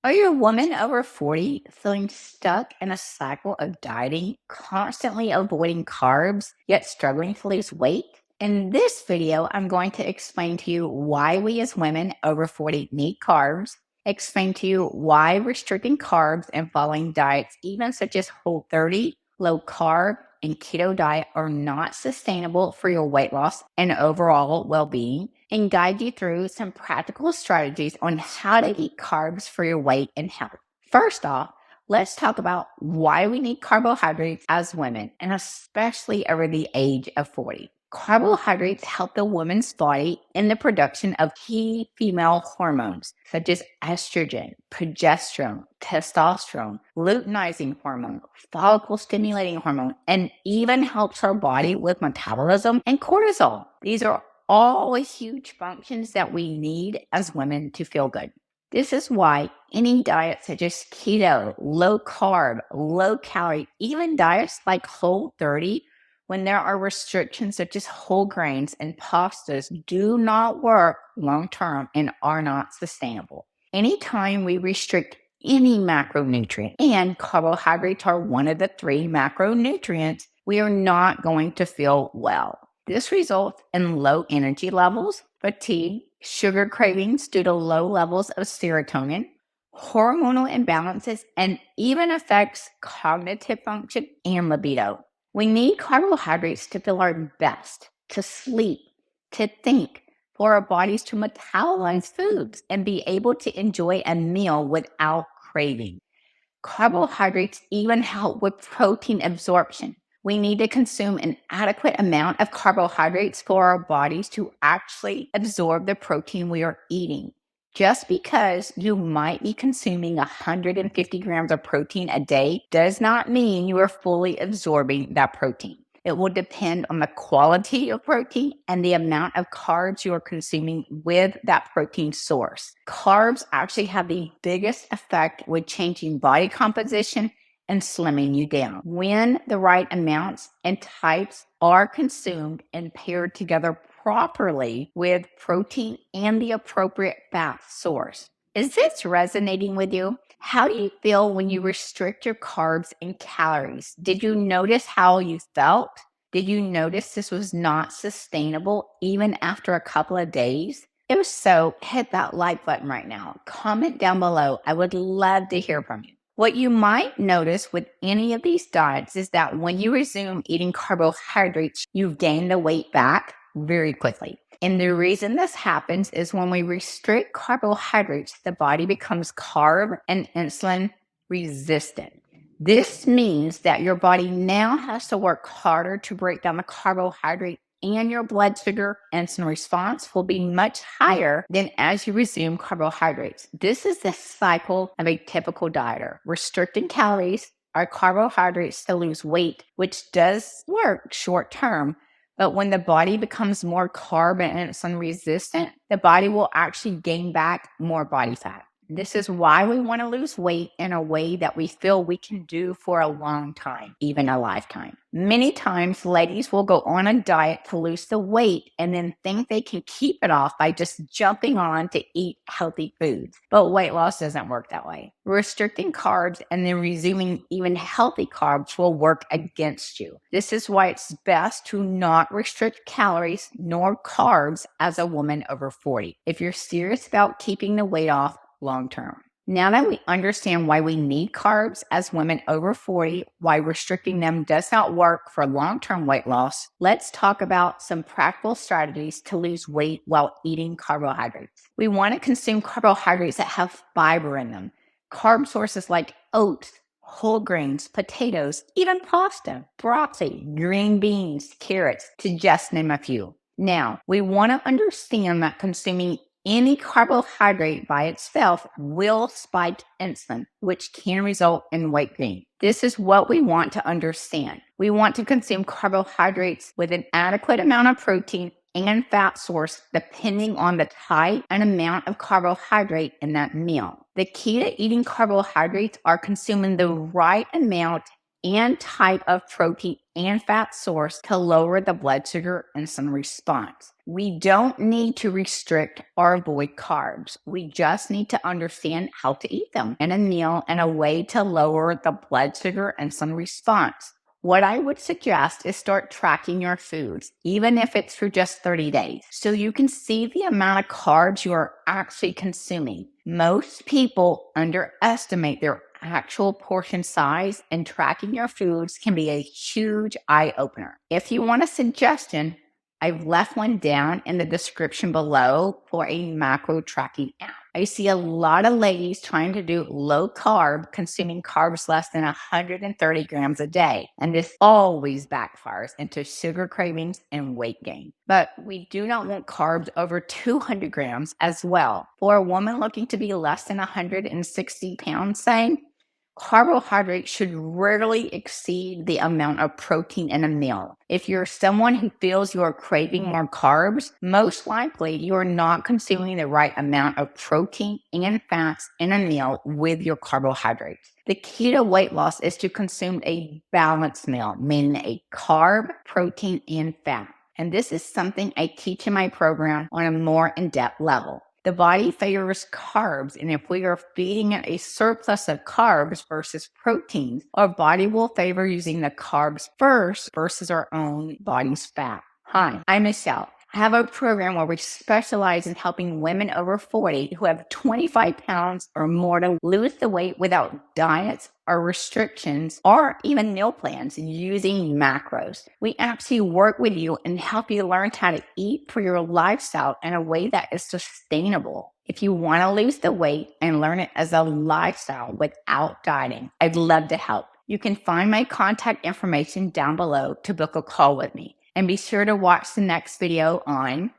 Are you a woman over 40 feeling stuck in a cycle of dieting, constantly avoiding carbs, yet struggling to lose weight? In this video, I'm going to explain to you why we as women over 40 need carbs, explain to you why restricting carbs and following diets, even such as Whole30, low carb, and keto diet are not sustainable for your weight loss and overall well-being, and guide you through some practical strategies on how to eat carbs for your weight and health. First off, let's talk about why we need carbohydrates as women, and especially over the age of 40. Carbohydrates help the woman's body in the production of key female hormones such as estrogen, progesterone, testosterone, luteinizing hormone, follicle stimulating hormone, and even helps our body with metabolism and cortisol. These are all huge functions that we need as women to feel good. This is why any diet such as keto, low carb, low calorie, even diets like Whole30, when there are restrictions such as whole grains and pastas, do not work long term and are not sustainable. Anytime we restrict any macronutrient, and carbohydrates are one of the three macronutrients, we are not going to feel well. This results in low energy levels, fatigue, sugar cravings due to low levels of serotonin, hormonal imbalances, and even affects cognitive function and libido. We need carbohydrates to feel our best, to sleep, to think, for our bodies to metabolize foods and be able to enjoy a meal without craving. Carbohydrates even help with protein absorption. We need to consume an adequate amount of carbohydrates for our bodies to actually absorb the protein we are eating. Just because you might be consuming 150 grams of protein a day does not mean you are fully absorbing that protein. It will depend on the quality of protein and the amount of carbs you are consuming with that protein source. Carbs actually have the biggest effect with changing body composition and slimming you down when the right amounts and types are consumed and paired together properly with protein and the appropriate fat source. Is this resonating with you? How do you feel when you restrict your carbs and calories? Did you notice how you felt? Did you notice this was not sustainable even after a couple of days? If so, hit that like button right now. Comment down below. I would love to hear from you. What you might notice with any of these diets is that when you resume eating carbohydrates, you gain the weight back very quickly. And the reason this happens is when we restrict carbohydrates, the body becomes carb and insulin resistant. This means that your body now has to work harder to break down the carbohydrate, and your blood sugar insulin response will be much higher than as you resume carbohydrates. This is the cycle of a typical dieter, restricting calories or carbohydrates to lose weight, which does work short term. But when the body becomes more carb and insulin resistant, the body will actually gain back more body fat. This is why we want to lose weight in a way that we feel we can do for a long time, even a lifetime. Many times, ladies will go on a diet to lose the weight and then think they can keep it off by just jumping on to eat healthy foods. But weight loss doesn't work that way. Restricting carbs and then resuming even healthy carbs will work against you. This is why it's best to not restrict calories nor carbs as a woman over 40 if you're serious about keeping the weight off long term. Now that we understand why we need carbs as women over 40, why restricting them does not work for long-term weight loss, let's talk about some practical strategies to lose weight while eating carbohydrates. We want to consume carbohydrates that have fiber in them. Carb sources like oats, whole grains, potatoes, even pasta, broccoli, green beans, carrots, to just name a few. Now, we want to understand that consuming any carbohydrate by itself will spike insulin, which can result in weight gain. This is what we want to understand. We want to consume carbohydrates with an adequate amount of protein and fat source depending on the type and amount of carbohydrate in that meal. The key to eating carbohydrates are consuming the right amount and type of protein and fat source to lower the blood sugar insulin response. We don't need to restrict or avoid carbs. We just need to understand how to eat them in a meal in a way to lower the blood sugar insulin response. What I would suggest is start tracking your foods, even if it's for just 30 days, so you can see the amount of carbs you are actually consuming. Most people underestimate their actual portion size, and tracking your foods can be a huge eye opener. If you want a suggestion, I've left one down in the description below for a macro tracking app. I see a lot of ladies trying to do low carb, consuming carbs less than 130 grams a day. And this always backfires into sugar cravings and weight gain. But we do not want carbs over 200 grams as well. For a woman looking to be less than 160 pounds, say, carbohydrates should rarely exceed the amount of protein in a meal. If you're someone who feels you are craving more carbs, most likely you are not consuming the right amount of protein and fats in a meal with your carbohydrates. The key to weight loss is to consume a balanced meal, meaning a carb, protein, and fat. And this is something I teach in my program on a more in-depth level. The body favors carbs, and if we are feeding it a surplus of carbs versus proteins, our body will favor using the carbs first versus our own body's fat. Hi, I'm Michelle. I have a program where we specialize in helping women over 40 who have 25 pounds or more to lose the weight without diets or restrictions or even meal plans using macros. We actually work with you and help you learn how to eat for your lifestyle in a way that is sustainable. If you want to lose the weight and learn it as a lifestyle without dieting, I'd love to help. You can find my contact information down below to book a call with me. And be sure to watch the next video on